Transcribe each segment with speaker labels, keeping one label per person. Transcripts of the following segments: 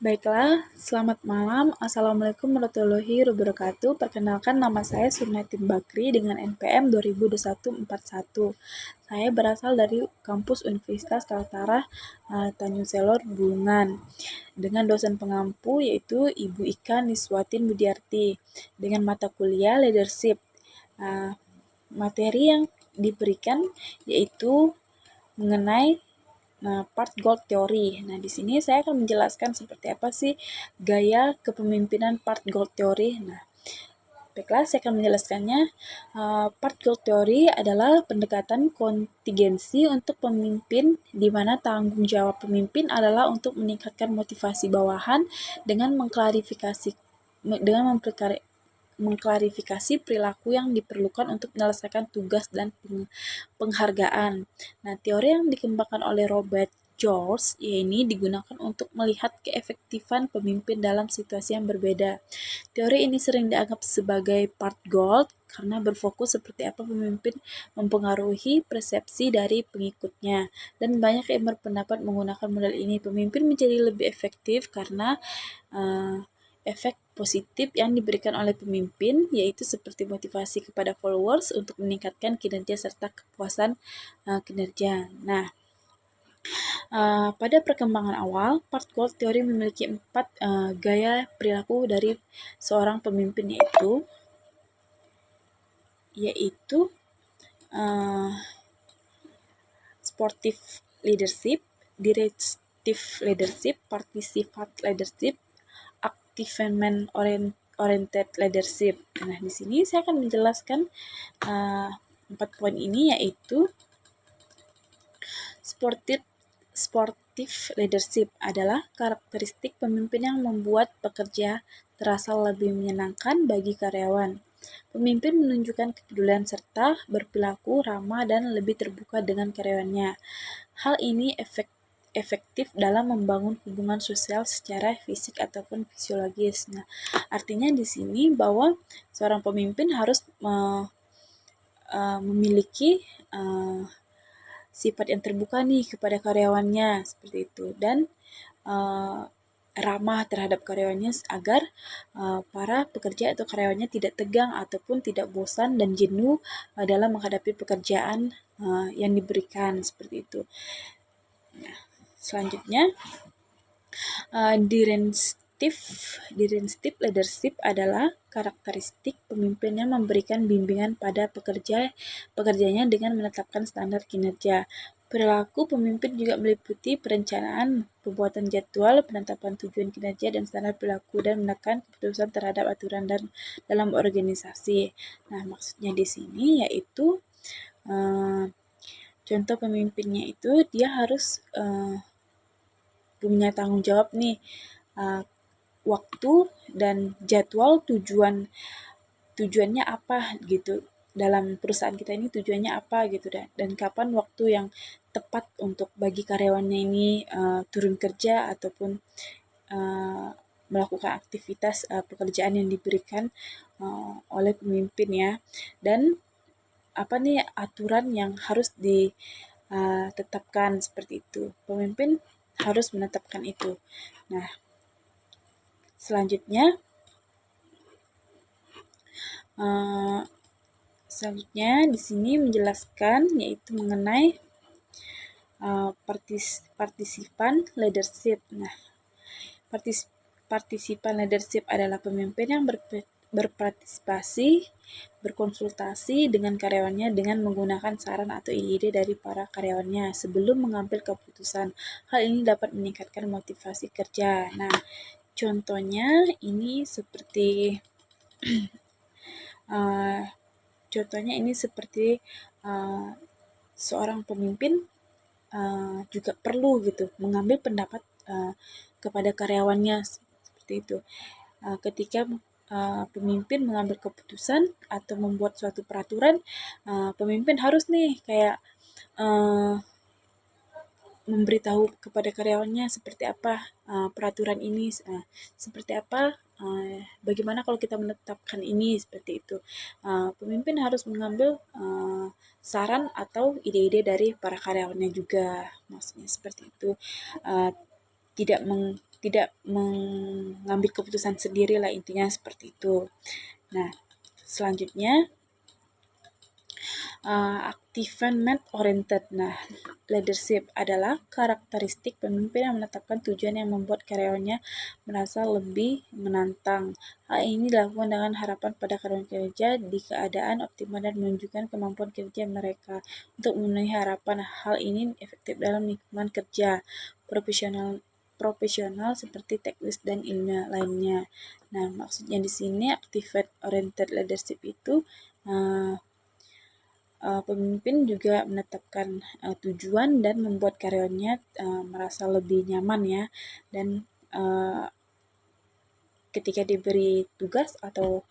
Speaker 1: Baiklah, selamat malam. Assalamualaikum warahmatullahi wabarakatuh. Perkenalkan, nama saya Surnatin Bakri dengan NPM 202141. Saya berasal dari kampus Universitas Kaltara Tanjung Selor, Bulungan, dengan dosen pengampu yaitu Ibu Ika Niswatin Budiarti, dengan mata kuliah Leadership. Materi yang diberikan yaitu mengenai part goal theory. Nah, di sini saya akan menjelaskan seperti apa sih gaya kepemimpinan part goal theory. Nah, baiklah, saya akan menjelaskannya. Part goal theory adalah pendekatan kontingensi untuk pemimpin, di mana tanggung jawab pemimpin adalah untuk meningkatkan motivasi bawahan dengan mengklarifikasi perilaku yang diperlukan untuk menyelesaikan tugas dan penghargaan. Nah, teori yang dikembangkan oleh Robert George ini digunakan untuk melihat keefektifan pemimpin dalam situasi yang berbeda. Teori ini sering dianggap sebagai part goal karena berfokus seperti apa pemimpin mempengaruhi persepsi dari pengikutnya. Dan banyak yang berpendapat menggunakan model ini pemimpin menjadi lebih efektif karena efek positif yang diberikan oleh pemimpin, yaitu seperti motivasi kepada followers untuk meningkatkan kinerja serta kepuasan kinerja. Nah, pada perkembangan awal, part goal teori memiliki 4 gaya perilaku dari seorang pemimpin, yaitu sportive leadership, directive leadership, participant leadership, achievement oriented leadership. Nah, di sini saya akan menjelaskan 4 poin ini, yaitu sportive leadership adalah karakteristik pemimpin yang membuat pekerja terasa lebih menyenangkan bagi karyawan. Pemimpin menunjukkan kepedulian serta berperilaku ramah dan lebih terbuka dengan karyawannya. Hal ini efektif dalam membangun hubungan sosial secara fisik ataupun fisiologis. Nah, artinya di sini bahwa seorang pemimpin harus memiliki sifat yang terbuka nih kepada karyawannya seperti itu, dan ramah terhadap karyawannya agar para pekerja atau karyawannya tidak tegang ataupun tidak bosan dan jenuh dalam menghadapi pekerjaan yang diberikan seperti itu. Nah, selanjutnya, directive leadership adalah karakteristik pemimpin yang memberikan bimbingan pada pekerjanya dengan menetapkan standar kinerja. Perilaku pemimpin juga meliputi perencanaan, pembuatan jadwal, penetapan tujuan kinerja dan standar perilaku, dan menekan keputusan terhadap aturan dan dalam organisasi. Nah, maksudnya di sini yaitu contoh pemimpinnya itu dia harus punya tanggung jawab nih, waktu dan jadwal tujuannya apa gitu. Dalam perusahaan kita ini tujuannya apa gitu, dan kapan waktu yang tepat untuk bagi karyawannya ini turun kerja ataupun melakukan aktivitas pekerjaan yang diberikan oleh pemimpin ya. Dan apa nih aturan yang harus ditetapkan seperti itu. Pemimpin harus menetapkan itu. Nah, selanjutnya di sini menjelaskan yaitu mengenai partisipan leadership. Nah, partisipan leadership adalah pemimpin yang berpartisipasi, berkonsultasi dengan karyawannya dengan menggunakan saran atau ide dari para karyawannya sebelum mengambil keputusan. Hal ini dapat meningkatkan motivasi kerja. Nah, contohnya ini seperti seorang pemimpin juga perlu gitu mengambil pendapat kepada karyawannya seperti itu. Ketika pemimpin mengambil keputusan atau membuat suatu peraturan, pemimpin harus nih kayak memberitahu kepada karyawannya seperti apa peraturan ini, seperti apa, bagaimana kalau kita menetapkan ini, seperti itu. Pemimpin harus mengambil saran atau ide-ide dari para karyawannya juga, maksudnya seperti itu. Tidak tidak mengambil keputusan sendiri lah, intinya seperti itu. Nah, selanjutnya achievement oriented. Nah, leadership adalah karakteristik pemimpin yang menetapkan tujuan yang membuat karyawannya merasa lebih menantang. Hal ini dilakukan dengan harapan pada karyawan kerja di keadaan optimal dan menunjukkan kemampuan kerja mereka untuk memenuhi harapan. Hal ini efektif dalam lingkungan kerja profesional seperti teknis dan ilmiah lainnya. Nah, maksudnya di sini activate oriented leadership itu pemimpin juga menetapkan tujuan dan membuat karyawannya merasa lebih nyaman ya, dan ketika diberi tugas atau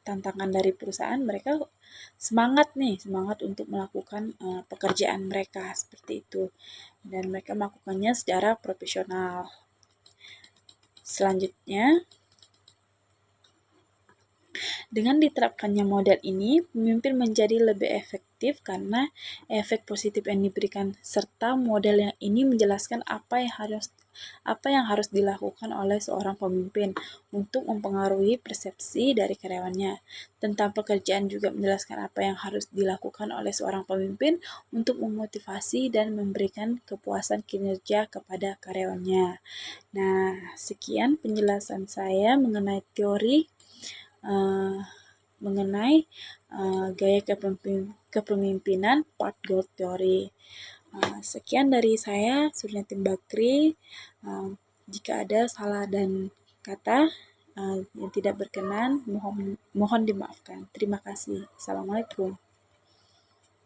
Speaker 1: tantangan dari perusahaan, mereka semangat untuk melakukan pekerjaan mereka seperti itu, dan mereka melakukannya secara profesional. Selanjutnya, dengan diterapkannya model ini, pemimpin menjadi lebih efektif karena efek positif yang diberikan, serta model yang ini menjelaskan apa yang harus dilakukan oleh seorang pemimpin untuk mempengaruhi persepsi dari karyawannya. Tentang pekerjaan juga menjelaskan apa yang harus dilakukan oleh seorang pemimpin untuk memotivasi dan memberikan kepuasan kinerja kepada karyawannya. Nah, sekian penjelasan saya mengenai teori mengenai gaya kepemimpinan part Gold Theory. Sekian dari saya, Suryanti Bakri. Jika ada salah dan kata yang tidak berkenan, mohon dimaafkan. Terima kasih. Assalamualaikum.